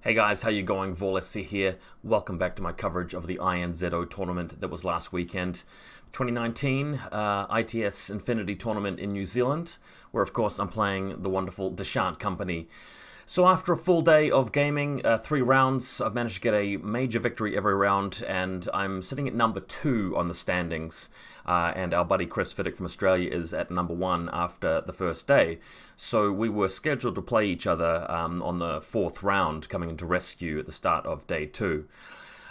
Hey guys, how you going? VaulSC here. Welcome back to my coverage of the INZO tournament that was last weekend. 2019 ITS Infinity Tournament in New Zealand, where of course I'm playing the wonderful Dashat company. So after a full day of gaming, 3 rounds, I've managed to get a major victory every round, and I'm sitting at number 2 on the standings. And our buddy Chris Fiddick from Australia is at number 1 after the first day. So we were scheduled to play each other on the 4th round, coming into rescue at the start of day 2.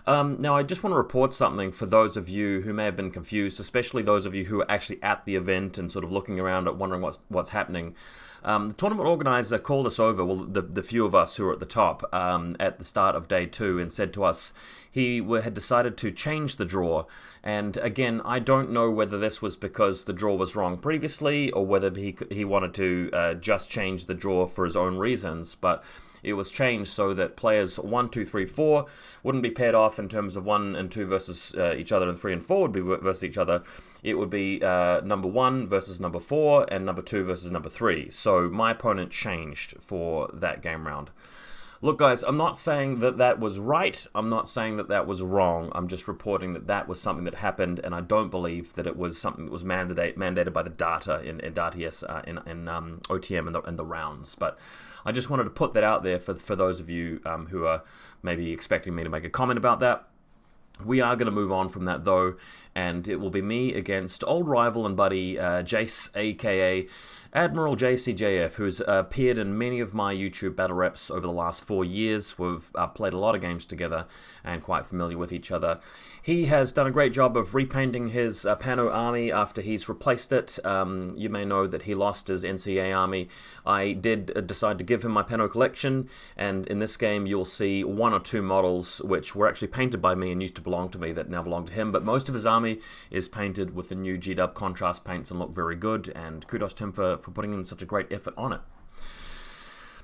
Now, I just want to report something for those of you who may have been confused, especially those of you who are actually at the event and sort of looking around at wondering what's happening. The tournament organizer called us over, well, the few of us who were at the top, at the start of day 2 and said to us he had decided to change the draw. And again, I don't know whether this was because the draw was wrong previously or whether he wanted to just change the draw for his own reasons, but it was changed so that players 1, 2, 3, 4 wouldn't be paired off in terms of 1 and 2 versus each other, and 3 and 4 would be versus each other. It would be number 1 versus number 4 and number 2 versus number 3. So my opponent changed for that game round. Look, guys, I'm not saying that that was right. I'm not saying that that was wrong. I'm just reporting that that was something that happened, and I don't believe that it was something that was mandated by the data in DATIS, in OTM and the rounds. But I just wanted to put that out there for those of you who are maybe expecting me to make a comment about that. We are going to move on from that, though, and it will be me against old rival and buddy Jace, a.k.a. Admiral JCJF, who's appeared in many of my YouTube battle reps over the last 4 years. We've played a lot of games together and quite familiar with each other. He has done a great job of repainting his Pano army after he's replaced it. You may know that he lost his NCA army. I did decide to give him my Pano collection, and in this game you'll see 1 or 2 models which were actually painted by me and used to belong to me that now belong to him, but most of his army is painted with the new GW contrast paints and look very good, and kudos to him for putting in such a great effort on it.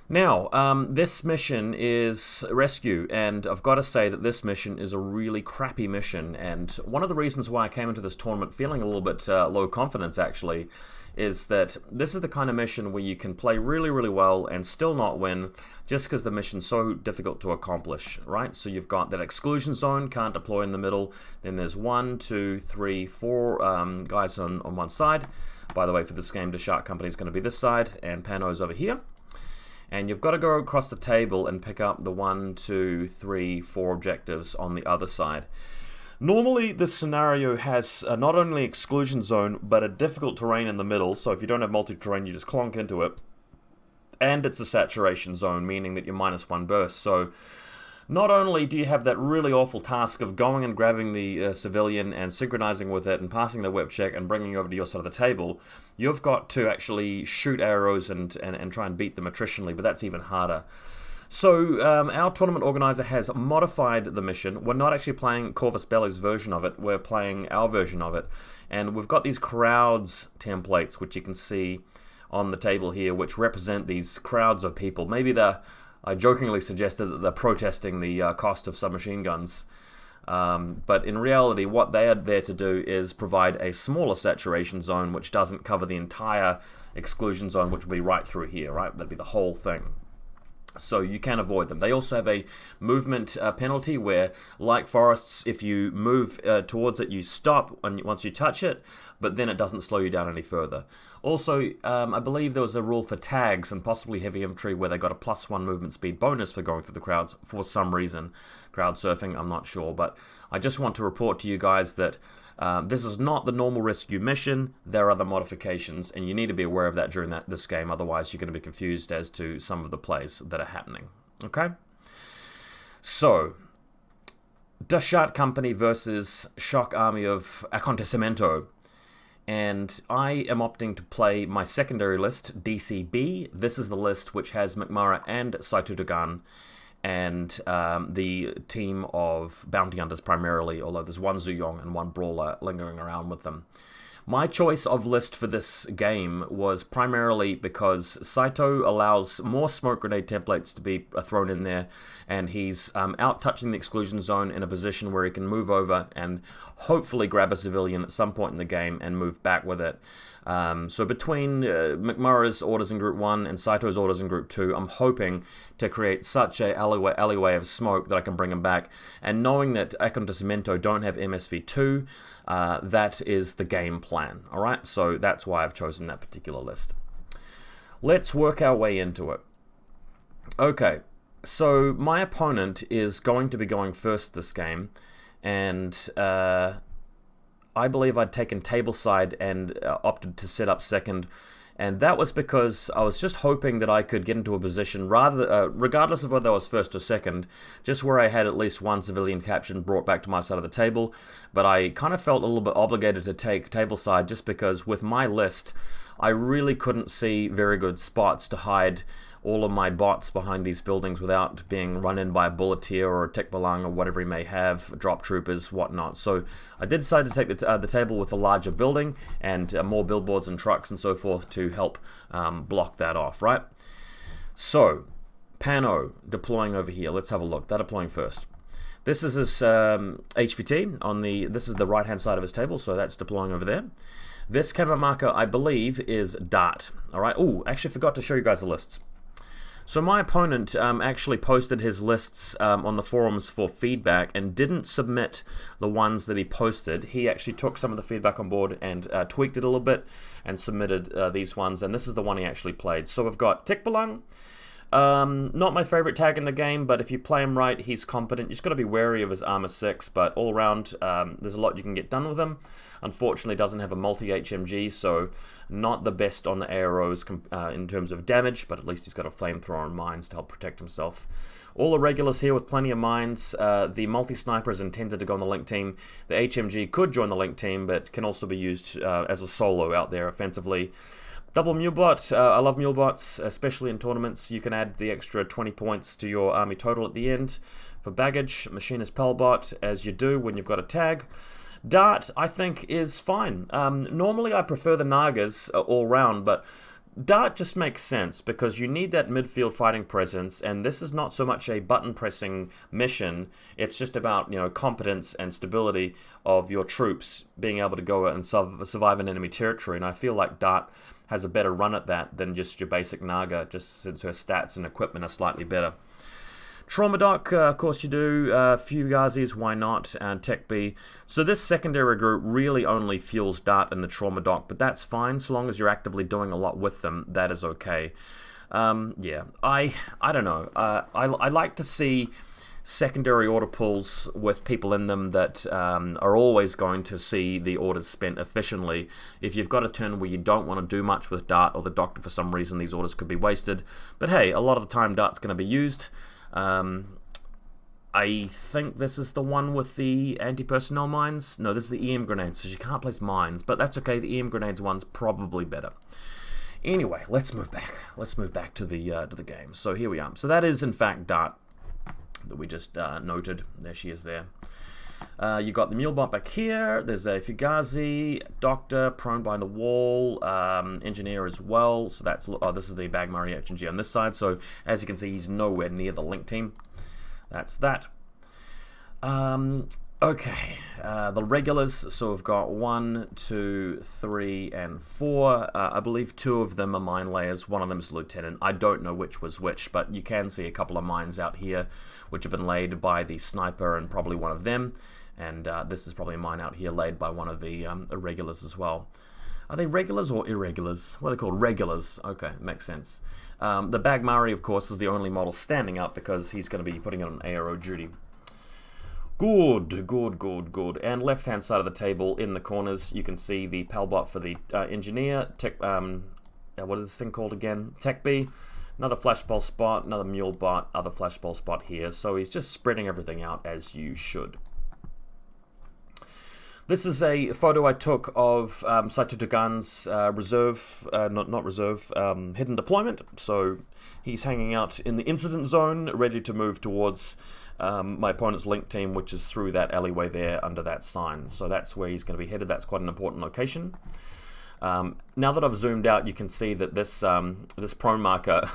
Now, this mission is rescue, and I've got to say that this mission is a really crappy mission, and one of the reasons why I came into this tournament feeling a little bit low confidence, actually, is that this is the kind of mission where you can play really, really well and still not win just because the mission's so difficult to accomplish, right? So you've got that exclusion zone, can't deploy in the middle, then there's 1, 2, 3, 4 guys on one side. By the way, for this game, the Shark Company is going to be this side, and Pano's over here. And you've got to go across the table and pick up the 1, 2, 3, 4 objectives on the other side. Normally, this scenario has not only exclusion zone, but a difficult terrain in the middle. So if you don't have multi-terrain, you just clonk into it. And it's a saturation zone, meaning that you're -1 burst. So not only do you have that really awful task of going and grabbing the civilian and synchronizing with it and passing the whip check and bringing it over to your side of the table, you've got to actually shoot arrows and try and beat them attritionally, but that's even harder. So our tournament organizer has modified the mission. We're not actually playing Corvus Belli's version of it, we're playing our version of it. And we've got these crowds templates, which you can see on the table here, which represent these crowds of people. Maybe I jokingly suggested that they're protesting the cost of submachine guns. But in reality, what they are there to do is provide a smaller saturation zone, which doesn't cover the entire exclusion zone, which will be right through here, right? That'd be the whole thing. So you can avoid them. They also have a movement penalty where, like forests, if you move towards it, you stop once you touch it, but then it doesn't slow you down any further. Also, I believe there was a rule for tags and possibly heavy infantry where they got a +1 movement speed bonus for going through the crowds for some reason. Crowd surfing, I'm not sure, but I just want to report to you guys that this is not the normal rescue mission. There are other modifications, and you need to be aware of that during this game, otherwise you're going to be confused as to some of the plays that are happening. Okay? So, Dashat Company versus Shock Army of Acontecimento. And I am opting to play my secondary list, DCB. This is the list which has McMara and Saito Dagan, and the team of bounty hunters primarily, although there's 1 Zuyong and 1 Brawler lingering around with them. My choice of list for this game was primarily because Saito allows more smoke grenade templates to be thrown in there, and he's out touching the exclusion zone in a position where he can move over and hopefully grab a civilian at some point in the game and move back with it. So between McMurray's orders in Group 1 and Saito's orders in Group 2, I'm hoping to create such a alleyway of smoke that I can bring him back. And knowing that Acontecimento don't have MSV2, that is the game plan. Alright, so that's why I've chosen that particular list. Let's work our way into it. Okay, so my opponent is going to be going first this game, and I believe I'd taken tableside and opted to set up second, and that was because I was just hoping that I could get into a position, regardless of whether I was first or second, just where I had at least one civilian captured brought back to my side of the table. But I kind of felt a little bit obligated to take tableside just because with my list, I really couldn't see very good spots to hide all of my bots behind these buildings without being run in by a bulleteer or a Tekbalang or whatever he may have, drop troopers, whatnot. So I did decide to take the table with a larger building and more billboards and trucks and so forth to help block that off, right? So, Pano deploying over here. Let's have a look. They're deploying first. This is his HVT on this is the right-hand side of his table, so that's deploying over there. This camera marker, I believe, is Dart. All right. Oh, actually forgot to show you guys the lists. So my opponent actually posted his lists on the forums for feedback and didn't submit the ones that he posted. He actually took some of the feedback on board and tweaked it a little bit and submitted these ones, and this is the one he actually played. So we've got Tekbalang. Not my favorite tag in the game, but if you play him right, he's competent. You just got to be wary of his armor 6, but all around, there's a lot you can get done with him. Unfortunately, doesn't have a multi-HMG, so not the best on the arrows in terms of damage, but at least he's got a flamethrower and mines to help protect himself. All the regulars here with plenty of mines. The multi-sniper is intended to go on the link team. The HMG could join the link team, but can also be used as a solo out there offensively. Double mulebot. I love mulebots, especially in tournaments. You can add the extra 20 points to your army total at the end. For baggage, machinist pelbot, as you do when you've got a tag. Dart, I think, is fine. Normally I prefer the Nagas all round, but Dart just makes sense because you need that midfield fighting presence, and this is not so much a button pressing mission. It's just about, competence and stability of your troops being able to go and survive in enemy territory, and I feel like Dart has a better run at that than just your basic Naga, just since her stats and equipment are slightly better. Trauma Doc, of course you do. Fugazis, why not? And Tech B. So this secondary group really only fuels Dart and the Trauma Doc, but that's fine so long as you're actively doing a lot with them. That is okay. Yeah, I don't know. I like to see secondary order pools with people in them that are always going to see the orders spent efficiently. If you've got a turn where you don't want to do much with Dart or the Doctor for some reason, these orders could be wasted. But hey, a lot of the time Dart's going to be used. I think this is the one with the anti-personnel mines. No, this is the EM grenades, so you can't place mines, but that's okay. The EM grenades one's probably better. Anyway, let's move back. Let's move back to the game. So here we are. So that is in fact Dart that we just noted. There she is there. You got the mulebot back here. There's a Fugazi, Doctor, prone by the wall, Engineer as well. So that's, this is the Bagmari HMG on this side. So as you can see, he's nowhere near the link team. That's that. Okay, the regulars. So we've got 1, 2, 3, and 4. I believe 2 of them are mine layers. One of them is Lieutenant. I don't know which was which, but you can see a couple of mines out here which have been laid by the sniper and probably one of them. And this is probably a mine out here laid by one of the irregulars as well. Are they regulars or irregulars? What are they called? Regulars. Okay, makes sense. The Bagmari, of course, is the only model standing up because he's going to be putting it on ARO duty. Good, good, good, good. And left-hand side of the table in the corners, you can see the Palbot for the Engineer. What is this thing called again? Tech B. Another flashball spot, another mule bot, other flashball spot here. So he's just spreading everything out as you should. This is a photo I took of Saito Dugan's reserve, not reserve, hidden deployment. So he's hanging out in the incident zone, ready to move towards my opponent's link team, which is through that alleyway there under that sign. So that's where he's going to be headed. That's quite an important location. Now that I've zoomed out, you can see that this prone marker,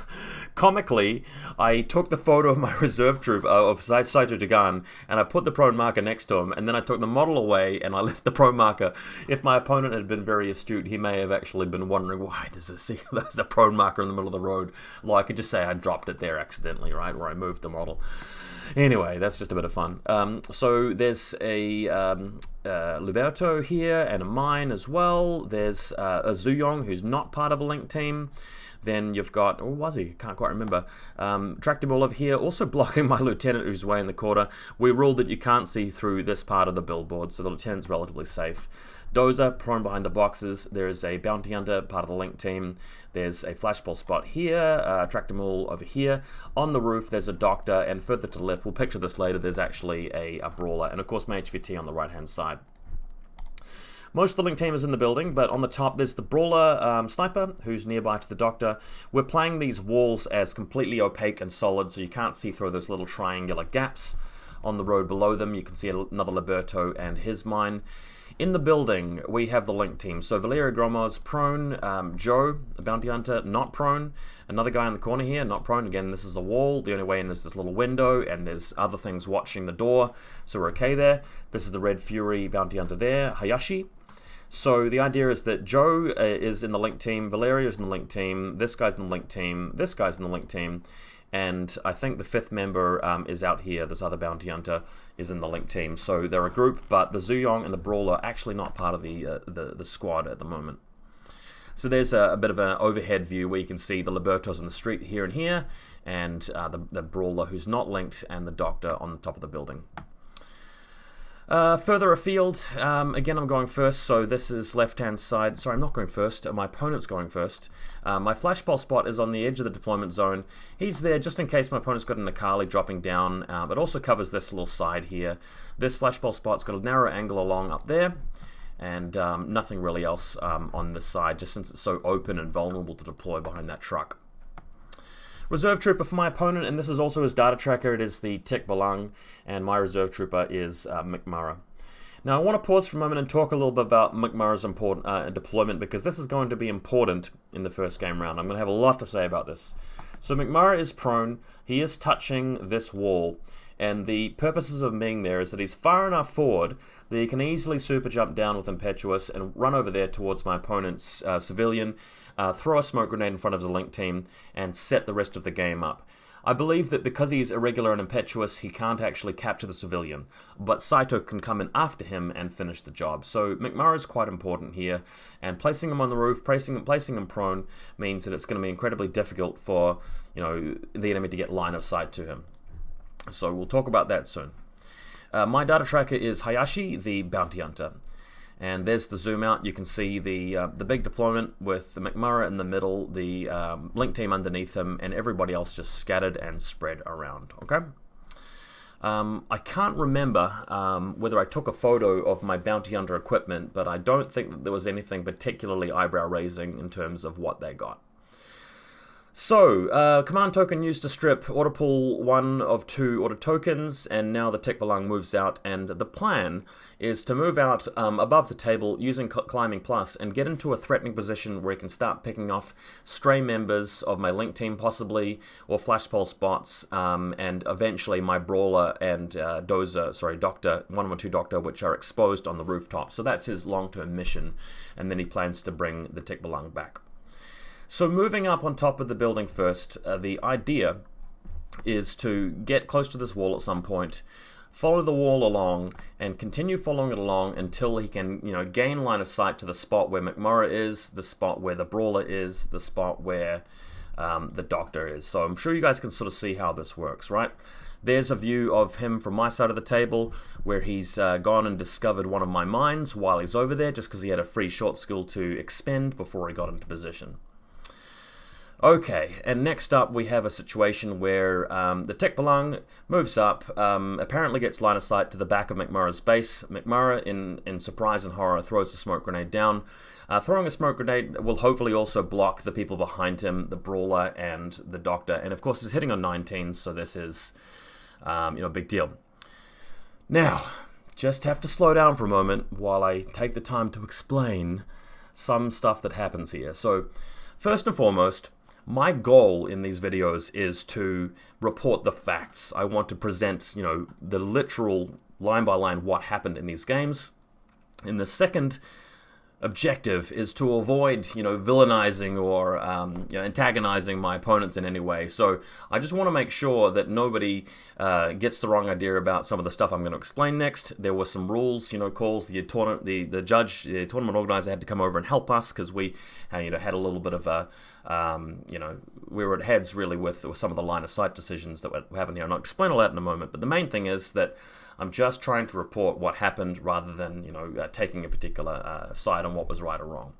comically, I took the photo of my reserve troop of Saito Dagan, and I put the prone marker next to him, and then I took the model away, and I left the prone marker. If my opponent had been very astute, he may have actually been wondering why there's a prone marker in the middle of the road. Well, I could just say I dropped it there accidentally, right, where I moved the model. Anyway, that's just a bit of fun. So there's a Liberto here and a mine as well. There's a Zuyong who's not part of a link team. Then you've got, or was he? Can't quite remember. Tractable over here, also blocking my lieutenant who's way in the corner. We ruled that you can't see through this part of the billboard, so the lieutenant's relatively safe. Dozer, prone behind the boxes. There is a bounty hunter, part of the link team. There's a flashball spot here, Tractable over here. On the roof, there's a doctor, and further to the left, we'll picture this later, there's actually a brawler, and of course my HVT on the right-hand side. Most of the link team is in the building, but on the top there's the brawler sniper, who's nearby to the doctor. We're playing these walls as completely opaque and solid, so you can't see through those little triangular gaps. On the road below them, you can see another Liberto and his mine. In the building, we have the link team. So Valeria Gromos, prone. Joe, a bounty hunter, not prone. Another guy in the corner here, not prone. Again, this is a wall. The only way in is this little window, and there's other things watching the door. So we're okay there. This is the Red Fury bounty hunter there, Hayashi. So the idea is that Joe is in the link team, Valeria is in the link team, this guy's in the link team, this guy's in the link team, and I think the fifth member is out here. This other bounty hunter is in the link team. So they're a group, but the Zuyong and the Brawler are actually not part of the squad at the moment. So there's a bit of an overhead view where you can see the Libertos on the street here and here, and the Brawler who's not linked, and the Doctor on the top of the building. Further afield, again I'm going first, so this is left-hand side. Sorry, I'm not going first, my opponent's going first. My flashball spot is on the edge of the deployment zone. He's there just in case my opponent's got an Akali dropping down, but also covers this little side here. This flashball spot's got a narrow angle along up there, and nothing really else on this side, just since it's so open and vulnerable to deploy behind that truck. Reserve trooper for my opponent, and this is also his data tracker. It is the Tik Balang, and my reserve trooper is McMurray. Now I want to pause for a moment and talk a little bit about McMurray's deployment, because this is going to be important in the first game round. I'm going to have a lot to say about this. So McMurray is prone, he is touching this wall, and the purposes of being there is that he's far enough forward that he can easily super jump down with Impetuous and run over there towards my opponent's civilian, throw a smoke grenade in front of the link team, and set the rest of the game up. I believe that because he's irregular and impetuous, he can't actually capture the civilian, but Saito can come in after him and finish the job. So McMurray is quite important here, and placing him on the roof, placing him prone, means that it's going to be incredibly difficult for the enemy to get line of sight to him. So we'll talk about that soon. My data tracker is Hayashi, the bounty hunter. And there's the zoom out. You can see the big deployment with the McMurray in the middle, the link team underneath him, and everybody else just scattered and spread around. Okay. I can't remember whether I took a photo of my bounty hunter equipment, but I don't think that there was anything particularly eyebrow raising in terms of what they got. So, command token used to strip auto pull 1 of 2 auto tokens, and now the Tik Balang moves out, and the plan is to move out above the table using climbing plus and get into a threatening position where he can start picking off stray members of my link team possibly, or flashpole spots, and eventually my Brawler and Doctor, 112 Doctor, which are exposed on the rooftop. So that's his long-term mission, and then he plans to bring the Tik Balang back. So moving up on top of the building first, the idea is to get close to this wall at some point, follow the wall along, and continue following it along until he can, gain line of sight to the spot where McMurray is, the spot where the Brawler is, the spot where the Doctor is. So I'm sure you guys can sort of see how this works, right? There's a view of him from my side of the table where he's gone and discovered one of my mines while he's over there, just because he had a free short skill to expend before he got into position. Okay, and next up we have a situation where the Tik Balang moves up, apparently gets line of sight to the back of McMurray's base. McMurray, in surprise and horror, throws a smoke grenade down. Throwing a smoke grenade will hopefully also block the people behind him, the Brawler and the Doctor. And of course he's hitting on 19, so this is, a big deal. Now, just have to slow down for a moment while I take the time to explain some stuff that happens here. So first and foremost, my goal in these videos is to report the facts. I want to present, the literal line by line what happened in these games. And the second objective is to avoid, villainizing or antagonizing my opponents in any way. So I just want to make sure that nobody gets the wrong idea about some of the stuff I'm going to explain next. There were some rules, calls. The tournament organizer had to come over and help us because we, had a little bit of a, we were at heads really with some of the line of sight decisions that were happening here. And I'll explain all that in a moment. But the main thing is that I'm just trying to report what happened rather than, taking a particular side on what was right or wrong.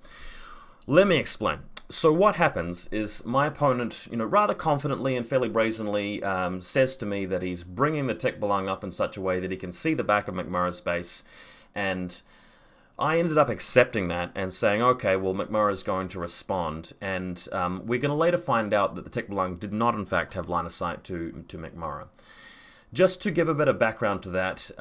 Let me explain. So what happens is my opponent, rather confidently and fairly brazenly says to me that he's bringing the Tek Belung up in such a way that he can see the back of McMurray's base, and I ended up accepting that and saying, okay, well, McMurray's going to respond, and we're going to later find out that the Tek Belung did not, in fact, have line of sight to McMurray. Just to give a bit of background to that,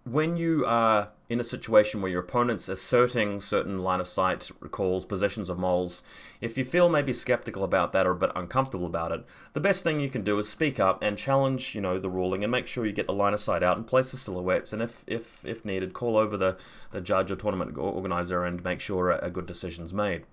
when you are in a situation where your opponent's asserting certain line of sight calls, positions of models, if you feel maybe skeptical about that or a bit uncomfortable about it, the best thing you can do is speak up and challenge, the ruling and make sure you get the line of sight out and place the silhouettes, and if needed, call over the judge or tournament organizer and make sure a good decision's made.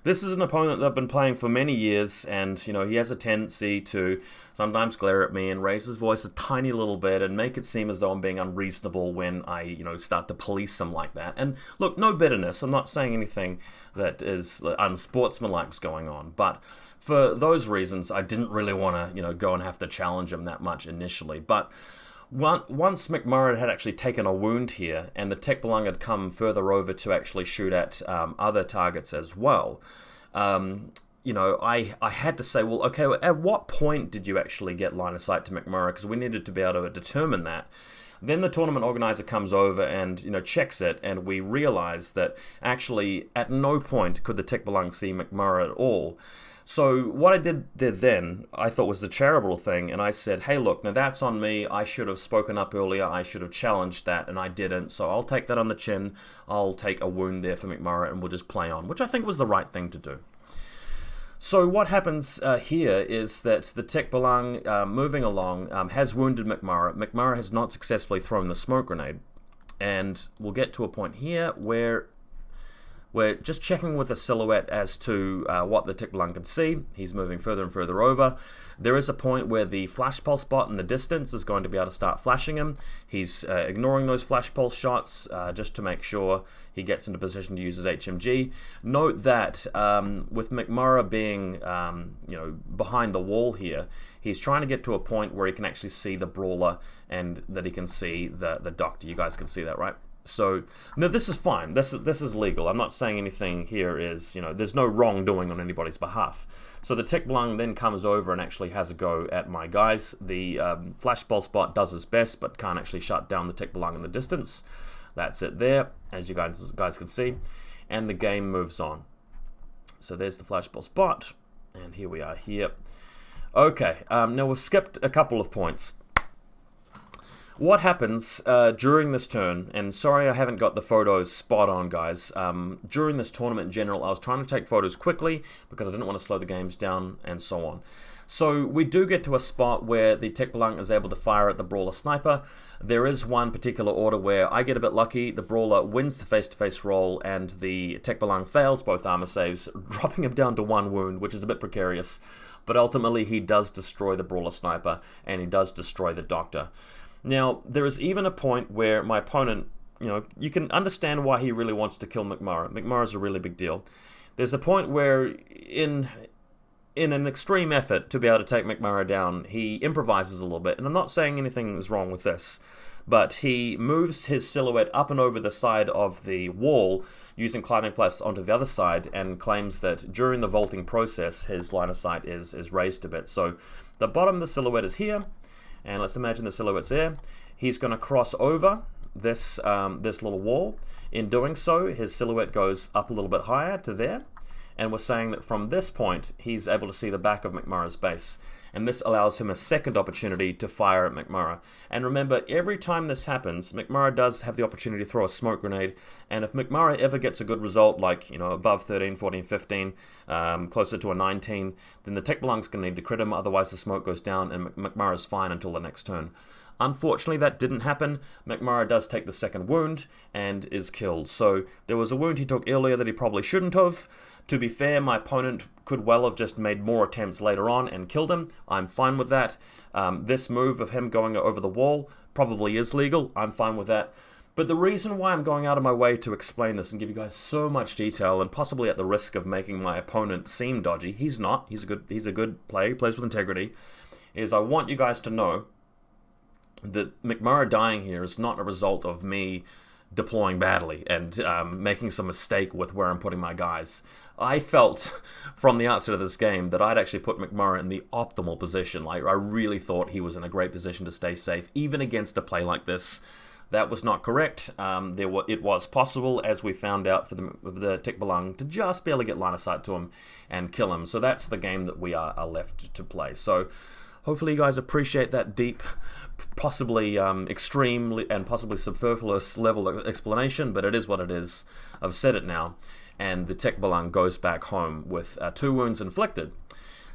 This is an opponent that I've been playing for many years, and he has a tendency to sometimes glare at me and raise his voice a tiny little bit and make it seem as though I'm being unreasonable when I, start to police him like that. And look, no bitterness. I'm not saying anything that is unsportsmanlike's going on, but for those reasons, I didn't really want to, go and have to challenge him that much initially. But once McMurray had actually taken a wound here, and the Tek Belung had come further over to actually shoot at other targets as well, I had to say, well, okay, at what point did you actually get line of sight to McMurray? Because we needed to be able to determine that. Then the tournament organizer comes over and checks it, and we realize that actually at no point could the Tek Belung see McMurray at all. So what I did then, I thought was the charitable thing, and I said, hey, look, now that's on me. I should have spoken up earlier. I should have challenged that, and I didn't. So I'll take that on the chin. I'll take a wound there for McMurray, and we'll just play on, which I think was the right thing to do. So what happens here is that the Tek Belung, moving along, has wounded McMurray. McMurray has not successfully thrown the smoke grenade. And we'll get to a point here where we're just checking with a silhouette as to what the Tek Belung can see. He's moving further and further over. There is a point where the flash pulse bot in the distance is going to be able to start flashing him. He's ignoring those flash pulse shots just to make sure he gets into position to use his HMG. Note that with McMurray being behind the wall here, he's trying to get to a point where he can actually see the brawler and that he can see the doctor. You guys can see that, right? So, no, this is fine. This is legal. I'm not saying anything here is, there's no wrongdoing on anybody's behalf. So the Tek Belung then comes over and actually has a go at my guys. The flash pulse bot does his best, but can't actually shut down the Tek Belung in the distance. That's it there, as you guys can see. And the game moves on. So there's the flash pulse bot, and here we are here. Okay, now we've skipped a couple of points. What happens during this turn, and sorry I haven't got the photos spot on, guys. During this tournament in general, I was trying to take photos quickly because I didn't want to slow the games down and so on. So we do get to a spot where the Tek Belung is able to fire at the brawler sniper. There is one particular order where I get a bit lucky. The brawler wins the face-to-face roll and the Tek Belung fails both armor saves, dropping him down to 1 wound, which is a bit precarious. But ultimately he does destroy the brawler sniper and he does destroy the doctor. Now, there is even a point where my opponent, you can understand why he really wants to kill McMurray. McMurray's a really big deal. There's a point where, in an extreme effort to be able to take McMurray down, he improvises a little bit. And I'm not saying anything is wrong with this, but he moves his silhouette up and over the side of the wall using climbing plus onto the other side and claims that during the vaulting process, his line of sight is raised a bit. So the bottom of the silhouette is here. And let's imagine the silhouette's there. He's going to cross over this little wall. In doing so, his silhouette goes up a little bit higher to there. And we're saying that from this point, he's able to see the back of McMurray's base. and this allows him a second opportunity to fire at McMurray. And remember, every time this happens, McMurray does have the opportunity to throw a smoke grenade, and if McMurray ever gets a good result, like, above 13, 14, 15, closer to a 19, then the Tech Belong's going to need to crit him, otherwise the smoke goes down, and McMurray's fine until the next turn. Unfortunately, that didn't happen. McMurray does take the second wound and is killed. So there was a wound he took earlier that he probably shouldn't have. To be fair, my opponent could well have just made more attempts later on and killed him. I'm fine with that. This move of him going over the wall probably is legal. I'm fine with that. But the reason why I'm going out of my way to explain this and give you guys so much detail, and possibly at the risk of making my opponent seem dodgy, he's not. He's a good player. He plays with integrity. Is I want you guys to know that McMurray dying here is not a result of me deploying badly and making some mistake with where I'm putting my guys. I felt from the outset of this game that I'd actually put McMurray in the optimal position. Like, I really thought he was in a great position to stay safe, even against a play like this. That was not correct. It was possible, as we found out, for the Tech Belong to just be able to get line of sight to him and kill him. So that's the game that we are left to play. So hopefully you guys appreciate that deep, possibly extreme and possibly superfluous level of explanation, but it is what it is. I've said it now, and the Tech Belong goes back home with 2 wounds inflicted.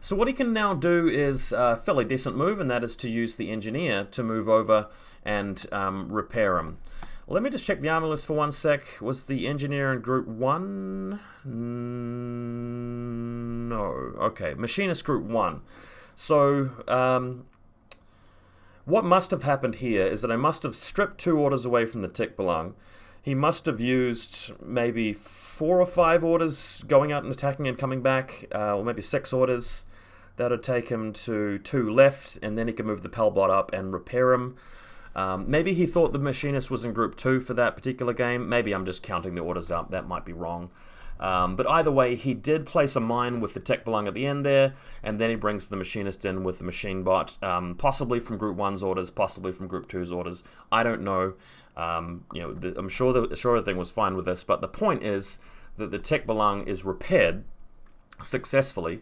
So what he can now do is a fairly decent move, and that is to use the Engineer to move over and repair him. Let me just check the armor list for 1 sec. Was the Engineer in Group 1? No. Okay, Machinist Group 1. So, what must have happened here is that I must have stripped 2 orders away from the Tech Belong. He must have used maybe 4 or 5 orders going out and attacking and coming back, or maybe 6 orders. That would take him to 2 left, and then he can move the Pelbot up and repair him. Maybe he thought the Machinist was in Group 2 for that particular game. Maybe I'm just counting the orders up. That might be wrong. But either way, he did place a mine with the Tech Belong at the end there, and then he brings the Machinist in with the Machine Bot, possibly from Group 1's orders, possibly from Group 2's orders. I don't know. I'm sure the thing was fine with this, but the point is that the Tech Belong is repaired successfully.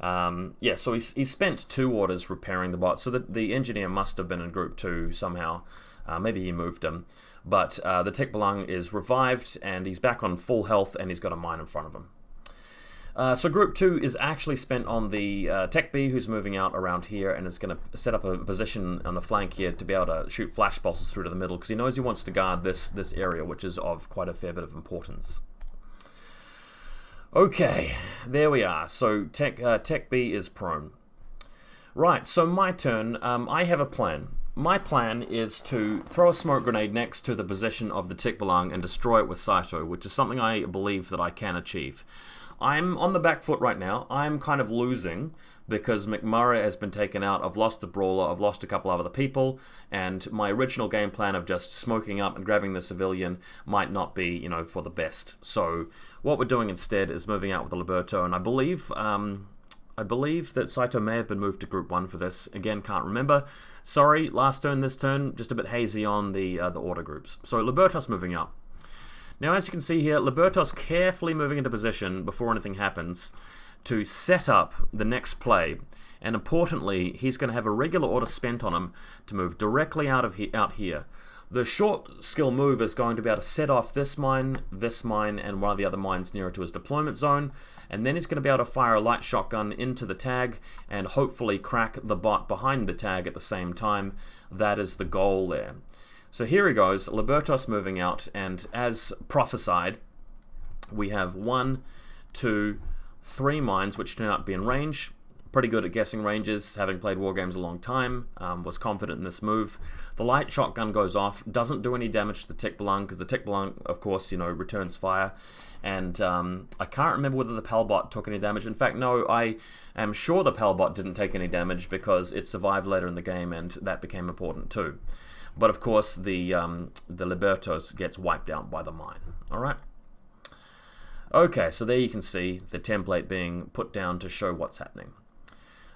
So he spent 2 orders repairing the bot, so the Engineer must have been in Group 2 somehow. Maybe he moved him. But the Tech Belong is revived, and he's back on full health, and he's got a mine in front of him. So Group 2 is actually spent on the Tech B, who's moving out around here, and is going to set up a position on the flank here to be able to shoot flash pulses through to the middle, because he knows he wants to guard this area, which is of quite a fair bit of importance. Okay, there we are. So Tech B is prone. Right, so my turn. I have a plan. My plan is to throw a smoke grenade next to the position of the Tech Belong and destroy it with Saito, which is something I believe that I can achieve. I'm on the back foot right now. I'm kind of losing because McMurray has been taken out. I've lost the Brawler, I've lost a couple of other people, and my original game plan of just smoking up and grabbing the civilian might not be, for the best. So what we're doing instead is moving out with the Liberto, and I believe that Saito may have been moved to Group 1 for this. Again, can't remember. Sorry, last turn, this turn, just a bit hazy on the order groups. So Liberto's moving up. Now, as you can see here, Liberto's carefully moving into position before anything happens to set up the next play. And importantly, he's going to have a regular order spent on him to move directly out here. The short skill move is going to be able to set off this mine, and one of the other mines nearer to his deployment zone, and then he's going to be able to fire a light shotgun into the tag and hopefully crack the bot behind the tag at the same time. That is the goal there. So here he goes, Libertos moving out, and as prophesied, we have 1, 2, 3 mines which turn out to be in range. Pretty good at guessing ranges, having played war games a long time, was confident in this move. The light shotgun goes off, doesn't do any damage to the Tech Belong, because the Tech Belong, of course, returns fire. And I can't remember whether the Pelbot took any damage. In fact, no, I am sure the Pelbot didn't take any damage because it survived later in the game, and that became important too. But of course, the Libertos gets wiped out by the mine. All right. Okay, so there you can see the template being put down to show what's happening.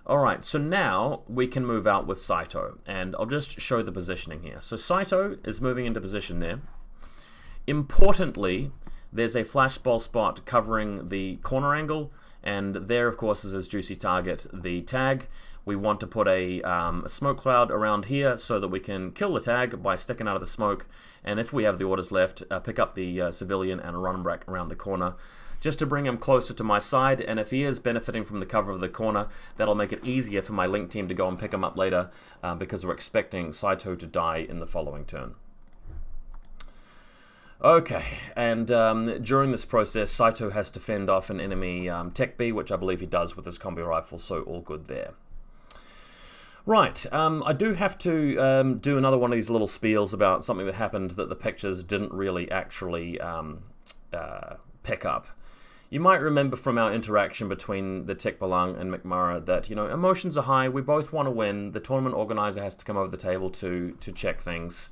Alright, so now we can move out with Saito, and I'll just show the positioning here. So Saito is moving into position there. Importantly, there's a flashball spot covering the corner angle, and there, of course, is his juicy target, the tag, we want to put a smoke cloud around here so that we can kill the tag by sticking out of the smoke, and if we have the orders left, pick up the civilian and run back around the corner, just to bring him closer to my side. And if he is benefiting from the cover of the corner, that'll make it easier for my link team to go and pick him up later, because we're expecting Saito to die in the following turn. Okay, and during this process, Saito has to fend off an enemy Tech B, which I believe he does with his combi rifle, so all good there. Right, I do have to do another one of these little spiels about something that happened that the pictures didn't really actually pick up. You might remember from our interaction between the Tech Balang and McMurray that, you know, emotions are high, we both want to win, the tournament organizer has to come over the table to check things.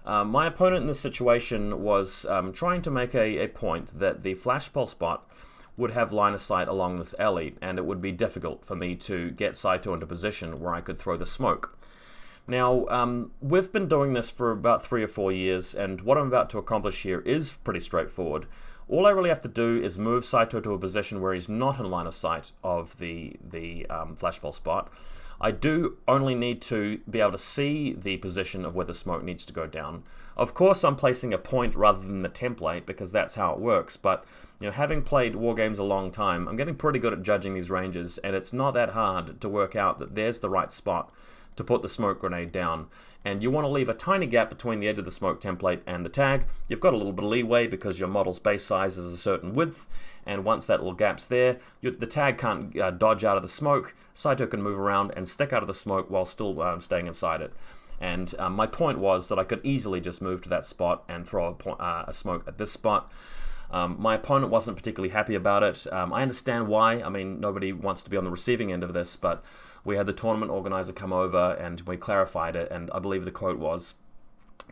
My opponent in this situation was trying to make a point that the flashball spot would have line of sight along this alley, and it would be difficult for me to get Saito into position where I could throw the smoke. Now, we've been doing this for about 3 or 4 years, and what I'm about to accomplish here is pretty straightforward. All I really have to do is move Saito to a position where he's not in line of sight of the flashball spot. I do only need to be able to see the position of where the smoke needs to go down. Of course, I'm placing a point rather than the template because that's how it works, but you know, having played war games a long time, I'm getting pretty good at judging these ranges, and it's not that hard to work out that there's the right spot to put the smoke grenade down. And you want to leave a tiny gap between the edge of the smoke template and the tag. You've got a little bit of leeway because your model's base size is a certain width, and once that little gap's there, the tag can't dodge out of the smoke. Saito can move around and stick out of the smoke while still staying inside it. And my point was that I could easily just move to that spot and throw a smoke at this spot. My opponent wasn't particularly happy about it. I understand why. I mean, nobody wants to be on the receiving end of this, but we had the tournament organizer come over and we clarified it, and I believe the quote was,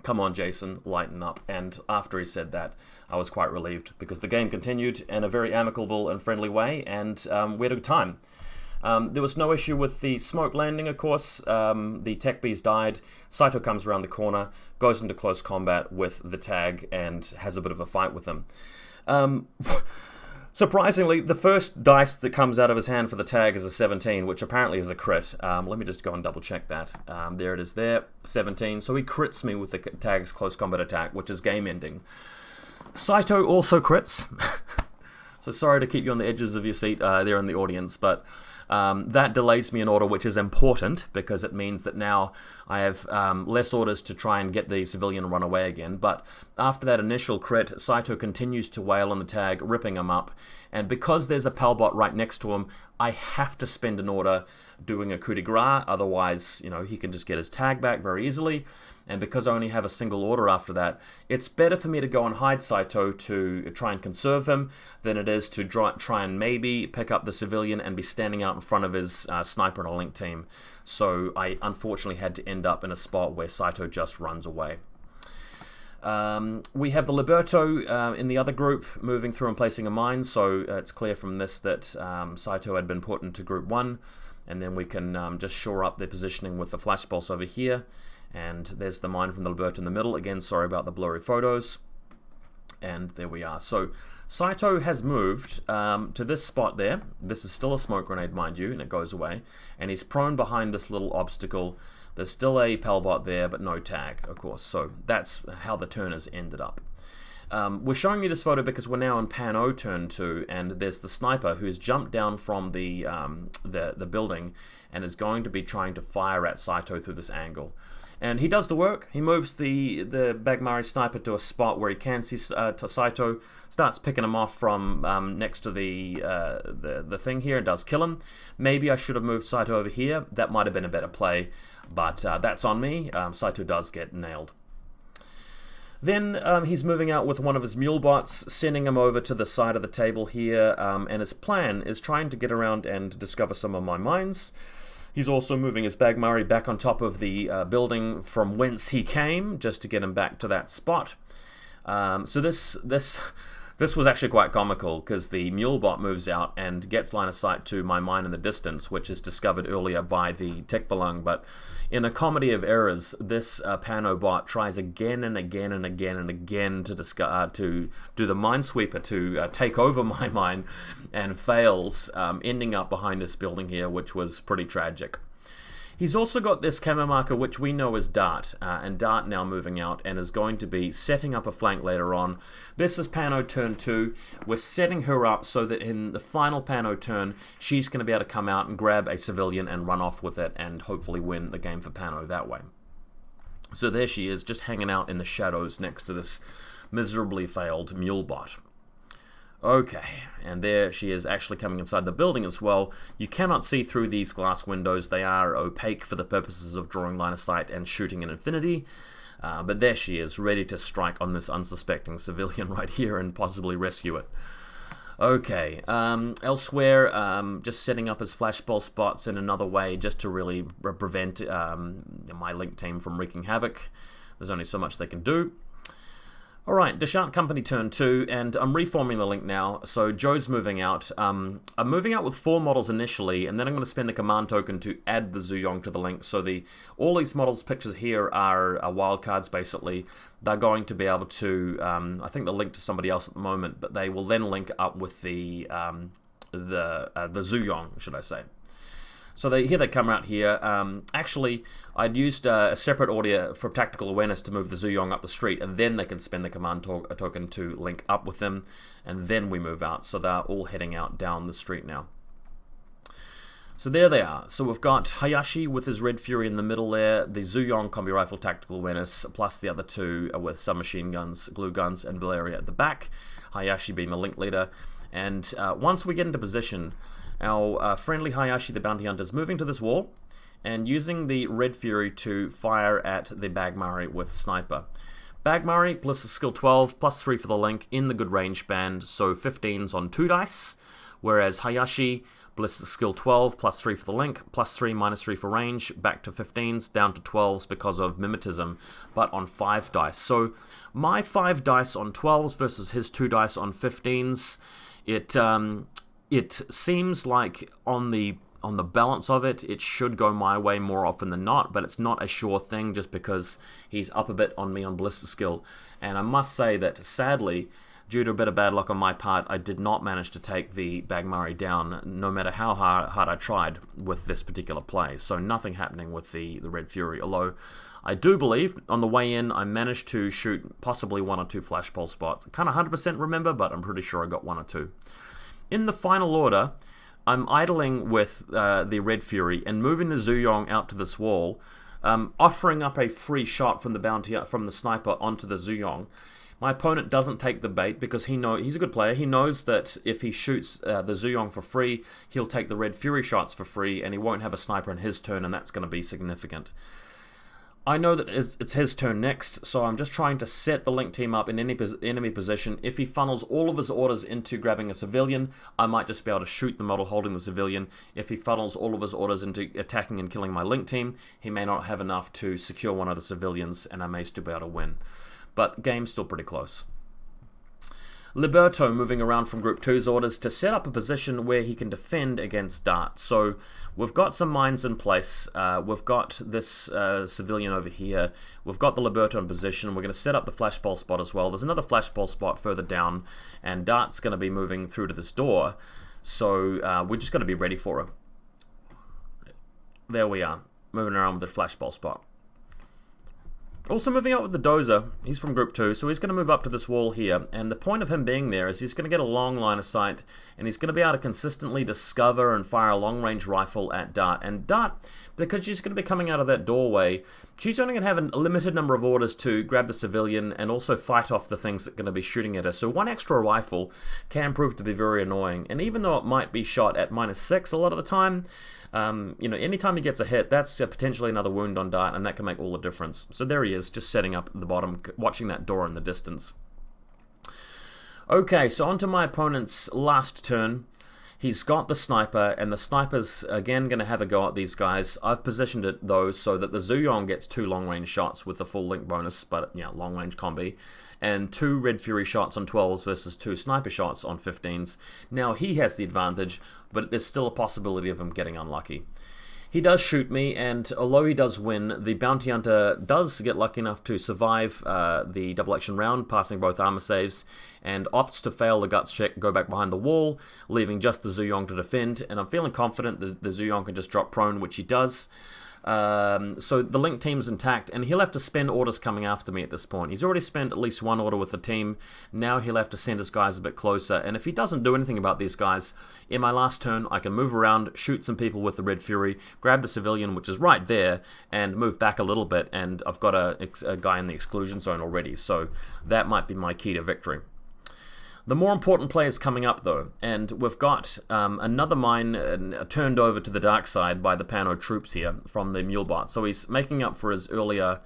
"Come on, Jason, lighten up." And after he said that, I was quite relieved because the game continued in a very amicable and friendly way, and we had a good time. There was no issue with the smoke landing, of course. The Tech Bs died. Saito comes around the corner, goes into close combat with the tag, and has a bit of a fight with him. Surprisingly, the first dice that comes out of his hand for the tag is a 17, which apparently is a crit. Let me just go and double check that. There it is there, 17. So he crits me with the tag's close combat attack, which is game ending. Saito also crits. So sorry to keep you on the edges of your seat there in the audience, but that delays me an order, which is important because it means that now I have less orders to try and get the civilian to run away again. But after that initial crit, Saito continues to wail on the tag, ripping him up. And because there's a Palbot right next to him, I have to spend an order doing a coup de grace. Otherwise, you know, he can just get his tag back very easily. And because I only have a single order after that, it's better for me to go and hide Saito to try and conserve him than it is to try and maybe pick up the civilian and be standing out in front of his sniper and a link team. So I unfortunately had to end up in a spot where Saito just runs away. We have the Liberto in the other group moving through and placing a mine, so it's clear from this that Saito had been put into group 1, and then we can just shore up their positioning with the flash pulse over here. And there's the mine from the Liberto in the middle. Again, sorry about the blurry photos. And there we are. So Saito has moved to this spot there. This is still a smoke grenade, mind you, and it goes away. And he's prone behind this little obstacle. There's still a Palbot there, but no tag, of course. So that's how the turn has ended up. We're showing you this photo because we're now in Pan O turn 2, and there's the sniper who's jumped down from the building and is going to be trying to fire at Saito through this angle. And he does the work. He moves the Bagmari sniper to a spot where he can see Saito, starts picking him off from next to the thing here, and does kill him. Maybe I should have moved Saito over here. That might have been a better play, but that's on me. Saito does get nailed. Then he's moving out with one of his mule bots, sending him over to the side of the table here, and his plan is trying to get around and discover some of my mines. He's also moving his Bagmari back on top of the building from whence he came, just to get him back to that spot. So this was actually quite comical, because the mule bot moves out and gets line of sight to my mine in the distance, which is discovered earlier by the Tech Balang. But in a comedy of errors, this Pano bot tries again and again and again and again to do the minesweeper to take over my mine, and fails, ending up behind this building here, which was pretty tragic. He's also got this camo marker, which we know as Dart, and Dart now moving out and is going to be setting up a flank later on. This is Pano turn 2. We're setting her up so that in the final Pano turn, she's going to be able to come out and grab a civilian and run off with it and hopefully win the game for Pano that way. So there she is, just hanging out in the shadows next to this miserably failed mule bot. Okay, and there she is actually coming inside the building as well. You cannot see through these glass windows. They are opaque for the purposes of drawing line of sight and shooting in infinity. But there she is, ready to strike on this unsuspecting civilian right here and possibly rescue it. Okay, elsewhere, just setting up his flashball spots in another way just to really prevent my Link team from wreaking havoc. There's only so much they can do. Alright, Dashat Company turn 2, and I'm reforming the Link now, so Joe's moving out. I'm moving out with 4 models initially, and then I'm going to spend the command token to add the Zuyong to the Link, so all these models pictures here are wildcards basically. They're going to be able to, I think they're linked to somebody else at the moment, but they will then link up with the Zuyong, should I say. So here they come out here. Actually, I'd used a separate order for tactical awareness to move the Zuyong up the street, and then they can spend the command token to link up with them, and then we move out. So they're all heading out down the street now. So there they are. So we've got Hayashi with his Red Fury in the middle there, the Zuyong Combi Rifle Tactical Awareness, plus the other 2 with submachine guns, glue guns, and Valeria at the back. Hayashi being the link leader. And once we get into position, our friendly Hayashi the Bounty Hunter is moving to this wall and using the Red Fury to fire at the Bagmari with Sniper. Bagmari, Ballistic Skill 12, plus 3 for the link in the good range band, so 15s on 2 dice, whereas Hayashi, Ballistic Skill 12, plus 3 for the link, plus 3, minus 3 for range, back to 15s, down to 12s because of Mimetism, but on 5 dice. So my 5 dice on 12s versus his 2 dice on 15s, it seems like on the balance of it, it should go my way more often than not, but it's not a sure thing just because he's up a bit on me on Ballistic Skill. And I must say that, sadly, due to a bit of bad luck on my part, I did not manage to take the Bagmari down, no matter how hard I tried with this particular play. So nothing happening with the Red Fury, although I do believe on the way in I managed to shoot possibly 1 or 2 flashball spots. I can't 100% remember, but I'm pretty sure I got 1 or 2. In the final order, I'm idling with the Red Fury and moving the Zuyong out to this wall, offering up a free shot from the sniper onto the Zuyong. My opponent doesn't take the bait because he's a good player. He knows that if he shoots the Zuyong for free, he'll take the Red Fury shots for free, and he won't have a sniper in his turn, and that's going to be significant. I know that it's his turn next, so I'm just trying to set the Link team up in any enemy position. If he funnels all of his orders into grabbing a civilian, I might just be able to shoot the model holding the civilian. If he funnels all of his orders into attacking and killing my Link team, he may not have enough to secure one of the civilians, and I may still be able to win. But game's still pretty close. Liberto moving around from Group 2's orders to set up a position where he can defend against Dart. So we've got some mines in place. We've got this civilian over here. We've got the Liberto in position. We're going to set up the flashball spot as well. There's another flashball spot further down, and Dart's going to be moving through to this door. So we're just going to be ready for him. There we are, moving around with the flashball spot. Also moving out with the Dozer, he's from Group 2, so he's going to move up to this wall here, and the point of him being there is he's going to get a long line of sight, and he's going to be able to consistently discover and fire a long-range rifle at Dart. And Dart, because she's going to be coming out of that doorway, she's only going to have a limited number of orders to grab the civilian and also fight off the things that are going to be shooting at her. So 1 extra rifle can prove to be very annoying, and even though it might be shot at -6 a lot of the time, anytime he gets a hit, that's potentially another wound on Dart, and that can make all the difference. So there he is, just setting up at the bottom, watching that door in the distance. Okay, so on to my opponent's last turn. He's got the sniper, and the sniper's again going to have a go at these guys. I've positioned it, though, so that the Zuyong gets 2 long-range shots with the full link bonus, but, yeah, long-range combi, and 2 Red Fury shots on 12s versus 2 sniper shots on 15s. Now, he has the advantage, but there's still a possibility of him getting unlucky. He does shoot me, and although he does win, the Bounty Hunter does get lucky enough to survive the double action round, passing both armor saves, and opts to fail the guts check, go back behind the wall, leaving just the Zuyong to defend, and I'm feeling confident that the Zuyong can just drop prone, which he does. So the link team's intact, and he'll have to spend orders coming after me at this point. He's already spent at least one order with the team. Now he'll have to send his guys a bit closer, and if he doesn't do anything about these guys, in my last turn I can move around, shoot some people with the Red Fury, grab the civilian, which is right there, and move back a little bit, and I've got a guy in the exclusion zone already, so that might be my key to victory. The more important play is coming up, though, and we've got another mine turned over to the dark side by the Pano troops here from the Mulebot. So he's making up for his earlier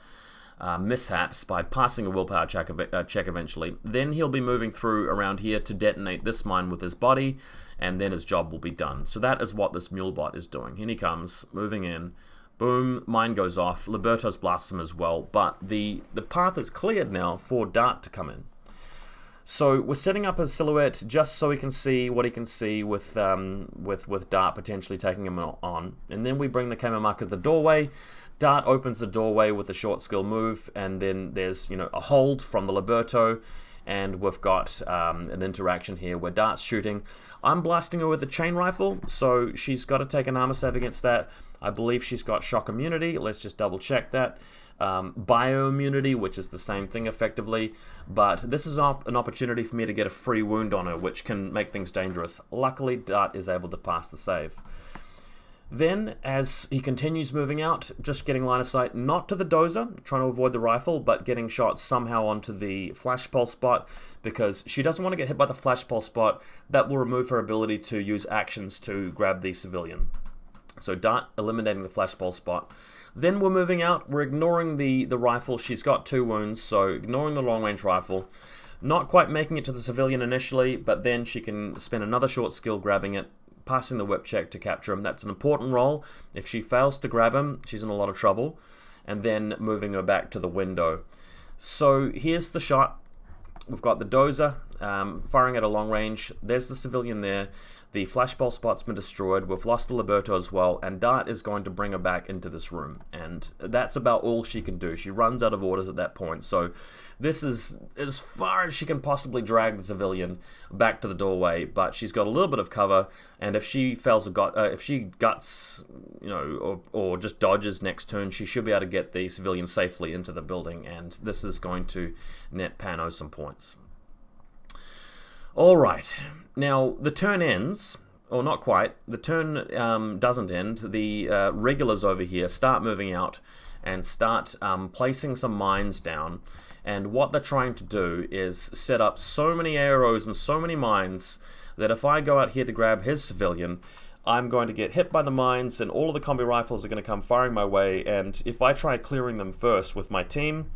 mishaps by passing a willpower check eventually. Then he'll be moving through around here to detonate this mine with his body, and then his job will be done. So that is what this Mulebot is doing. Here he comes, moving in. Boom, mine goes off. Libertos blasts him as well, but the path is cleared now for Dart to come in. So we're setting up his silhouette just so he can see what he can see with Dart potentially taking him on. And then we bring the camo marker to the doorway. Dart opens the doorway with a short skill move, and then there's a hold from the Liberto, and we've got an interaction here where Dart's shooting. I'm blasting her with a chain rifle, so she's got to take an armor save against that. I believe she's got shock immunity. Let's just double check that. Bioimmunity, which is the same thing effectively, but this is an opportunity for me to get a free wound on her, which can make things dangerous. Luckily, Dart is able to pass the save. Then, as he continues moving out, just getting line of sight, not to the dozer, trying to avoid the rifle, but getting shot somehow onto the flash pulse spot, because she doesn't want to get hit by the flash pulse spot. That will remove her ability to use actions to grab the civilian. So Dart eliminating the flash pulse spot. Then we're moving out, we're ignoring the rifle. She's got 2 wounds, so ignoring the long range rifle. Not quite making it to the civilian initially, but then she can spend another short skill grabbing it, passing the whip check to capture him. That's an important roll. If she fails to grab him, she's in a lot of trouble. And then moving her back to the window. So here's the shot. We've got the dozer firing at a long range. There's the civilian there. The flashball spot's been destroyed. We've lost the Liberto as well, and Dart is going to bring her back into this room. And that's about all she can do. She runs out of orders at that point. So this is as far as she can possibly drag the civilian back to the doorway. But she's got a little bit of cover, and if she fails if she guts, or just dodges next turn, she should be able to get the civilian safely into the building. And this is going to net Pano some points. Alright, now the turn ends, or not quite, the turn doesn't end. The regulars over here start moving out and start placing some mines down, and what they're trying to do is set up so many arrows and so many mines that if I go out here to grab his civilian, I'm going to get hit by the mines and all of the combi rifles are going to come firing my way, and if I try clearing them first with my team,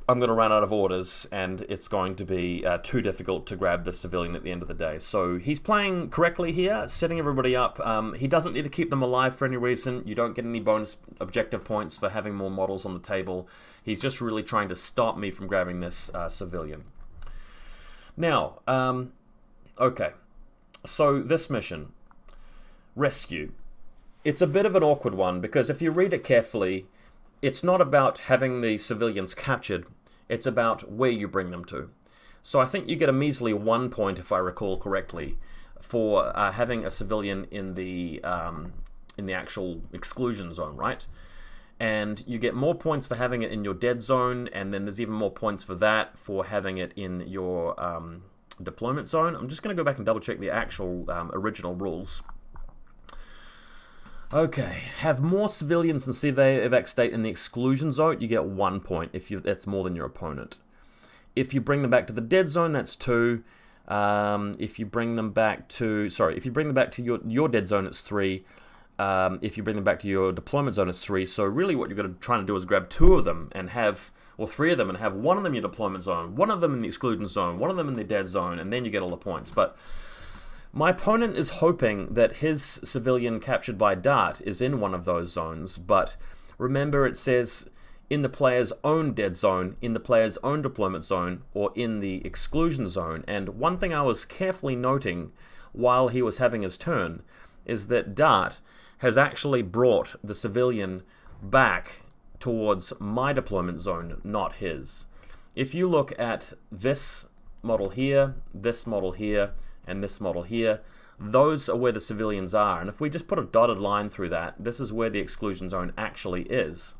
I'm going to run out of orders, and it's going to be too difficult to grab the civilian at the end of the day. So he's playing correctly here, setting everybody up. He doesn't need to keep them alive for any reason. You don't get any bonus objective points for having more models on the table. He's just really trying to stop me from grabbing this civilian. Now, okay. So this mission, Rescue. It's a bit of an awkward one, because if you read it carefully, it's not about having the civilians captured, it's about where you bring them to. So I think you get a measly 1 point, if I recall correctly, for having a civilian in the actual exclusion zone, right? And you get more points for having it in your dead zone, and then there's even more points for that for having it in your deployment zone. I'm just going to go back and double check the actual original rules. Okay, have more civilians than Civ State in the exclusion zone, you get 1 point if that's more than your opponent. If you bring them back to the dead zone, that's 2. If you bring them back to, your dead zone, it's 3. If you bring them back to your deployment zone, it's 3. So really what you're going to try to do is grab 2 of them and have, or 3 of them, and have 1 of them in your deployment zone, 1 of them in the exclusion zone, 1 of them in the dead zone, and then you get all the points. But my opponent is hoping that his civilian captured by Dart is in one of those zones, but remember it says in the player's own dead zone, in the player's own deployment zone, or in the exclusion zone. And one thing I was carefully noting while he was having his turn is that Dart has actually brought the civilian back towards my deployment zone, not his. If you look at this model here, and this model here, those are where the civilians are. And if we just put a dotted line through that, this is where the exclusion zone actually is.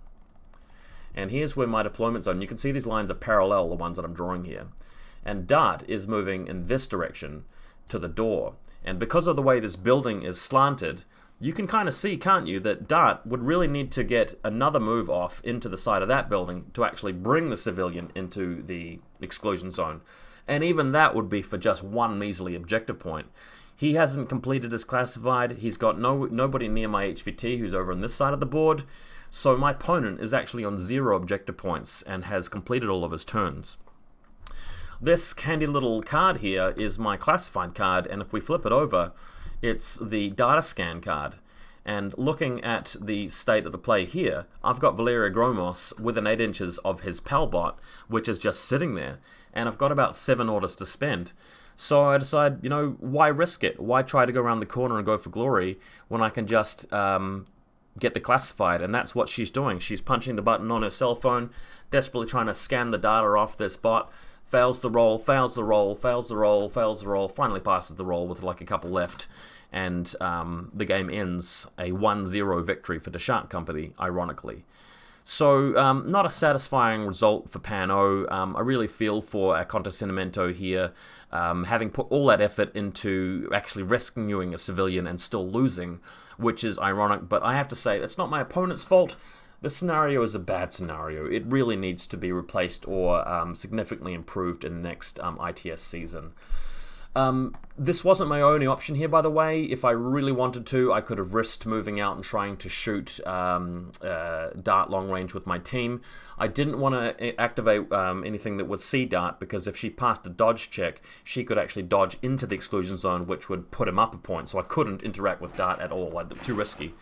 And here's where my deployment zone, you can see these lines are parallel, the ones that I'm drawing here. And Dart is moving in this direction to the door. And because of the way this building is slanted, you can kind of see, can't you, that Dart would really need to get another move off into the side of that building to actually bring the civilian into the exclusion zone. And even that would be for just one measly objective point. He hasn't completed his classified. He's got nobody near my HVT who's over on this side of the board. So my opponent is actually on 0 objective points and has completed all of his turns. This handy little card here is my classified card, and if we flip it over, it's the data scan card. And looking at the state of the play here, I've got Valeria Gromos within 8 inches of his Palbot, which is just sitting there, and I've got about 7 orders to spend. So I decide, you know, why risk it? Why try to go around the corner and go for glory when I can just get the classified? And that's what she's doing. She's punching the button on her cell phone, desperately trying to scan the data off this bot. Fails the roll, fails the roll, fails the roll, fails the roll, finally passes the roll with like a couple left. And the game ends a 1-0 victory for Dashat Company, ironically. So, not a satisfying result for Pan-O. I really feel for Acontecimento here, having put all that effort into actually rescuing a civilian and still losing, which is ironic, but I have to say, that's not my opponent's fault. The scenario is a bad scenario. It really needs to be replaced or significantly improved in the next ITS season. This wasn't my only option here, by the way. If I really wanted to, I could have risked moving out and trying to shoot Dart long range with my team. I didn't want to activate anything that would see Dart, because if she passed a dodge check, she could actually dodge into the exclusion zone, which would put him up a point, so I couldn't interact with Dart at all. Too risky.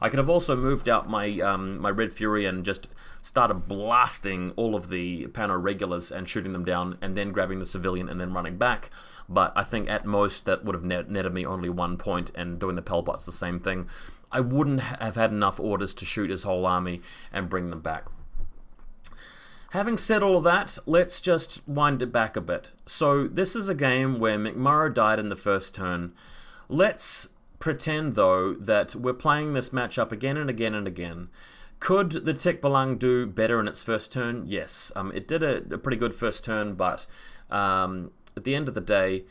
I could have also moved out my my Red Fury and just started blasting all of the Pano regulars and shooting them down, and then grabbing the civilian and then running back. But I think at most that would have netted me only 1 point, and doing the Pelbot's the same thing. I wouldn't have had enough orders to shoot his whole army and bring them back. Having said all of that, let's just wind it back a bit. So this is a game where McMurrow died in the first turn. Let's pretend, though, that we're playing this matchup again and again and again. Could the Tek Balang do better in its first turn? Yes. It did a pretty good first turn, but at the end of the day,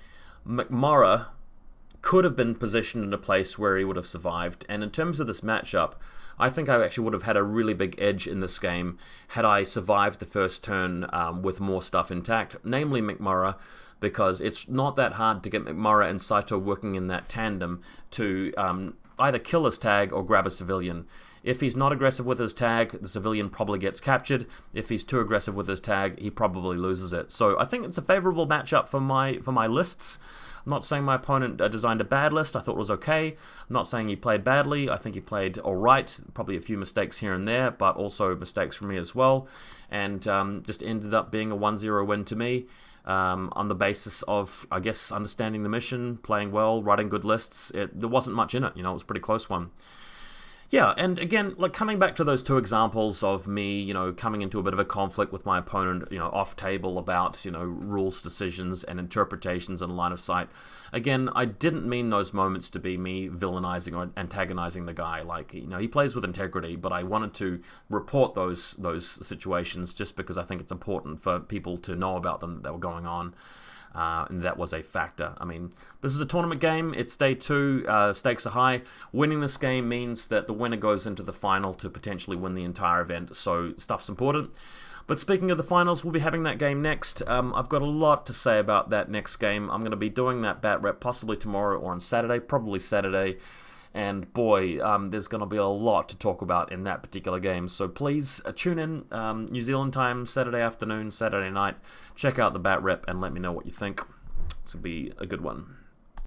McMurrow could have been positioned in a place where he would have survived. And in terms of this matchup, I think I actually would have had a really big edge in this game had I survived the first turn with more stuff intact, namely McMurrow, because it's not that hard to get McMurrow and Saito working in that tandem to either kill his tag or grab a civilian. If he's not aggressive with his tag, the civilian probably gets captured. If he's too aggressive with his tag, he probably loses it. So I think it's a favorable matchup for my lists. I'm not saying my opponent designed a bad list. I thought it was okay. I'm not saying he played badly. I think he played alright. Probably a few mistakes here and there, but also mistakes from me as well. And just ended up being a 1-0 win to me. On the basis of, I guess, understanding the mission, playing well, writing good lists. There wasn't much in it, you know, it was a pretty close one. Yeah, and again, like coming back to those two examples of me, you know, coming into a bit of a conflict with my opponent, you know, off table about, you know, rules, decisions, and interpretations and line of sight. Again, I didn't mean those moments to be me villainizing or antagonizing the guy. Like, you know, he plays with integrity, but I wanted to report those situations just because I think it's important for people to know about them, that they were going on. And that was a factor. I mean, this is a tournament game. It's day 2. Stakes are high. Winning this game means that the winner goes into the final to potentially win the entire event. So stuff's important. But speaking of the finals, we'll be having that game next. I've got a lot to say about that next game. I'm going to be doing that bat rep possibly tomorrow or on Saturday. Probably Saturday. And boy, there's going to be a lot to talk about in that particular game. So please tune in New Zealand time, Saturday afternoon, Saturday night. Check out the bat rep and let me know what you think. This will be a good one.